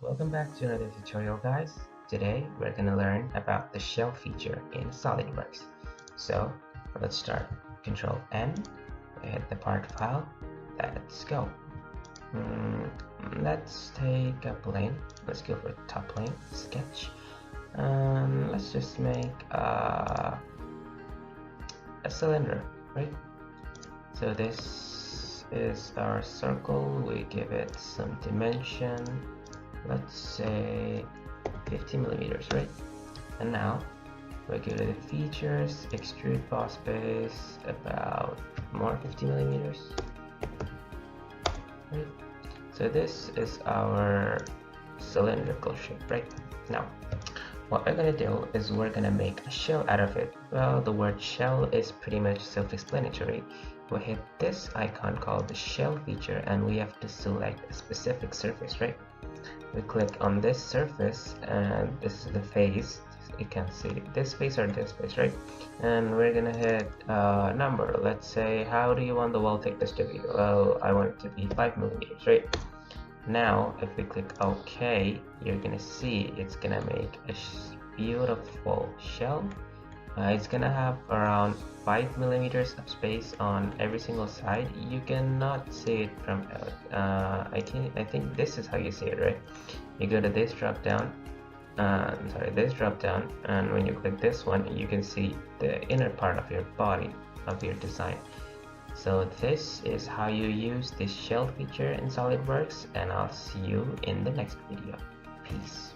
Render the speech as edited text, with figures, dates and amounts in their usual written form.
welcome back to another tutorial, guys. Today we're gonna learn about the shell feature in Solidworks. So let's start. Control N, hit the part file. Let's go. Let's take a plane. Let's go for top plane, sketch, and let's just make a cylinder, right? So this is our circle. We give it some dimension. Let's say 50 millimeters, right? And now we go to the features, extrude boss base, about more 50 millimeters, right? So this is our cylindrical shape, right? Now what we're gonna do is we're gonna make a shell out of it. Well, the word shell is pretty much self-explanatory. We hit this icon called the shell feature and we have to select a specific surface, right? We click on this surface and this is the face. You can see this face or this face, right? And we're gonna hit a number. Let's say, how do you want the wall thickness to be? Well, I want it to be 5 millimeters, right? Now if we click OK, you're gonna see it's gonna make a beautiful shell. It's gonna have around 5 millimeters of space on every single side. You cannot see it from I think this is how you see it, right? You go to this drop down, this drop down, and when you click this one, you can see the inner part of your body, of your design. So this is how you use this shell feature in SolidWorks, and I'll see you in the next video. Peace.